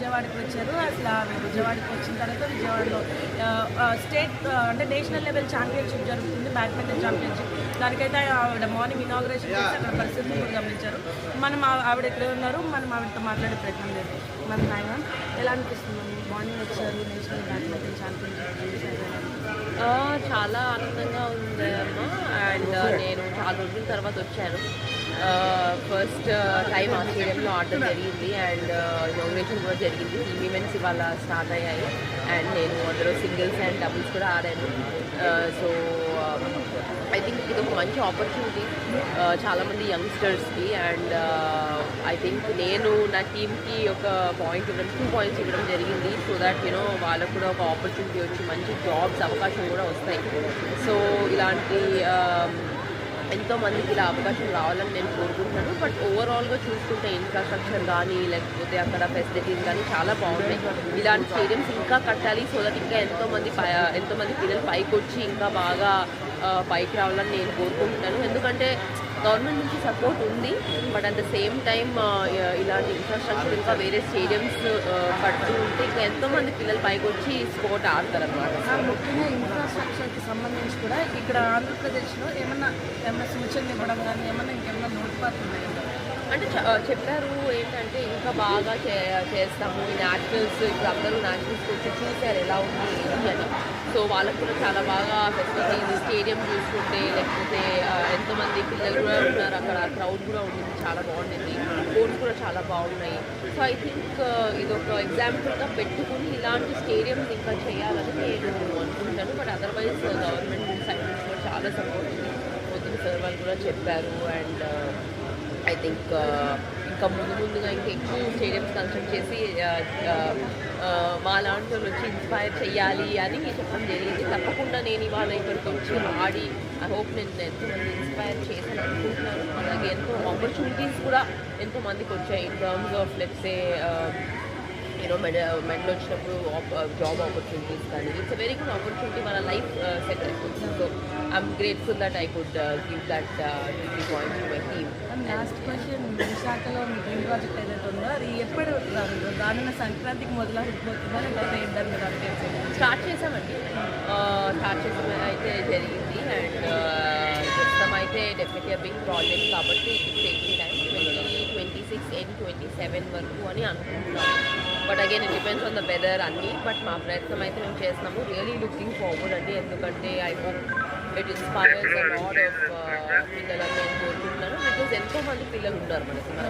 విజయవాడకి వచ్చారు. అసలు విజయవాడకి వచ్చిన తర్వాత విజయవాడలో స్టేట్ అంటే నేషనల్ లెవెల్ ఛాంపియన్షిప్ జరుగుతుంది, బ్యాడ్మింటన్ ఛాంపియన్షిప్. దానికైతే ఆవిడ మార్నింగ్ ఇనాగ్రేషన్ చేసి అక్కడ పరిస్థితులు కూడా గమనించారు. మనం ఆవిడ ఇక్కడే ఉన్నారు, మనం ఆవిడతో మాట్లాడే ప్రయత్నం లేదు. మన నాయన ఎలా అనిపిస్తుంది? మార్నింగ్ వచ్చారు, నేషనల్ బ్యాడ్మింటన్ ఛాంపియన్షిప్ చాలా ఆనందంగా ఉంది అమ్మ. అండ్ నేను చాలా రోజుల తర్వాత వచ్చాను. ఫస్ట్ టైం ఆ స్టేడియంలో ఆడడం జరిగింది అండ్ ఇనాగ్రేషన్ కూడా జరిగింది. ఈవెంట్స్ ఇవాళ స్టార్ట్ అయ్యాయి అండ్ నేను అందులో సింగిల్స్ అండ్ డబుల్స్ కూడా ఆడాను. సో ఐ థింక్ ఇది ఒక మంచి ఆపర్చునిటీ చాలామంది యంగ్స్టర్స్కి. అండ్ ఐ థింక్ నేను నా టీమ్కి ఒక పాయింట్ ఇవ్వడం, 2 పాయింట్స్ ఇవ్వడం జరిగింది. సో దాట్ యూనో వాళ్ళకు కూడా ఒక ఆపర్చునిటీ వచ్చి మంచి జాబ్స్ అవకాశం కూడా వస్తాయి. సో ఇలాంటి ఎంతోమందికి ఇలా అవకాశం రావాలని నేను కోరుకుంటున్నాను. బట్ ఓవరాల్గా చూసుకుంటే ఇన్ఫ్రాస్ట్రక్చర్ కానీ లేకపోతే అక్కడ ఫెసిలిటీస్ కానీ చాలా బాగున్నాయి. ఇలాంటి స్టేడియంస్ ఇంకా కట్టాలి. సో దట్ ఇంకా ఎంతోమంది పిల్లలు పైకి వచ్చి ఇంకా బాగా పైకి రావాలని నేను కోరుకుంటున్నాను. ఎందుకంటే గవర్నమెంట్ నుంచి సపోర్ట్ ఉంది, but at the same time ఇలాంటి ఇన్ఫ్రాస్ట్రక్చర్ ఇంకా వేరే స్టేడియంస్ కడుతూ ఉంటే ఇంకా ఎంతోమంది పిల్లలు పైకి వచ్చి స్పోర్ట్ ఆడతారు అన్నమాట. ముఖ్యంగా ఇన్ఫ్రాస్ట్రక్చర్కి సంబంధించి కూడా ఇక్కడ ఆంధ్రప్రదేశ్లో ఏమన్నా సూచనలు ఇవ్వడం కానీ ఇంకేమన్నా నోటిపాట్లు ఉన్నాయండి? అంటే చెప్పారు ఏంటంటే ఇంకా బాగా చేస్తాము. ఈ నేషనల్స్ ఇప్పుడు అందరూ నేషనల్స్ వచ్చి చూశారు ఎలా ఉంది ఏంటి అని. సో వాళ్ళకు కూడా చాలా బాగా ఫెసిలిటీస్, స్టేడియం చూసుకుంటే లేకపోతే ఎంతోమంది పిల్లలు కూడా ఉన్నారు అక్కడ, క్రౌడ్ కూడా ఉండింది, చాలా బాగుండింది. కోర్ట్స్ కూడా చాలా బాగున్నాయి. సో ఐ థింక్ ఇది ఒక ఎగ్జాంపుల్గా పెట్టుకుని ఇలాంటి స్టేడియంస్ ఇంకా చేయాలని నేను అనుకుంటాను. బట్ అదర్వైజ్ గవర్నమెంట్ సైడ్ నుంచి కూడా చాలా సపోర్ట్ ఉంది. పొద్దున సార్ వాళ్ళు కూడా చెప్పారు. అండ్ ఐ థింక్ ఇంకా ముందుగా ఇంకా ఎక్కువ స్టేడియంస్ కన్స్ట్రక్ట్ చేసి మా లాంటి వాళ్ళు వచ్చి ఇన్స్పైర్ చేయాలి అని చెప్పడం జరిగింది. తప్పకుండా నేను ఇవాళ ఇక్కడికి వచ్చి ఆడి ఐ హోప్ నేను ఎంతోమంది ఇన్స్పైర్ చేశాను అనుకుంటున్నాను. అలాగే ఎంతో ఆపర్చునిటీస్ కూడా ఎంతోమందికి వచ్చాయి in terms of let's you know medal వచ్చినప్పుడు జాబ్ ఆపర్చునిటీస్ కానీ. It's a very good opportunity, మన లైఫ్ సెట్ అయిపోతుంది. So I'm grateful that I could give that 2-3 points to my team. Last question, విశాఖలో మీ డ్రీమ్ ప్రాజెక్ట్ ఏదైతే ఉందో అది ఎప్పుడు రానున్న సంక్రాంతికి మొదలవుతుందా లేకపోతే ఏంటని మీరు అప్డేట్ చేయండి? స్టార్ట్ చేసామండి, స్టార్ట్ చేసాం అయితే జరిగింది. అండ్ ప్రస్తుతం అయితే డెఫినెట్లీ బిగ్ ప్రాజెక్ట్ కాబట్టి ఇట్స్ టేకింగ్ టైం. 2026 అండ్ 27 వరకు అని అనుకుంటున్నాను. But again it depends on the weather అన్నీ. బట్ మా ప్రయత్నం అయితే మేము చేస్తున్నాము. రియలీ లుకింగ్ ఫార్వర్డ్ అండి, ఎందుకంటే I hope it inspires a lot of పిల్లలని నేను కోరుకుంటున్నాను. బికాజ్ ఎంతోమంది పిల్లలు ఉన్నారు మనకి, మన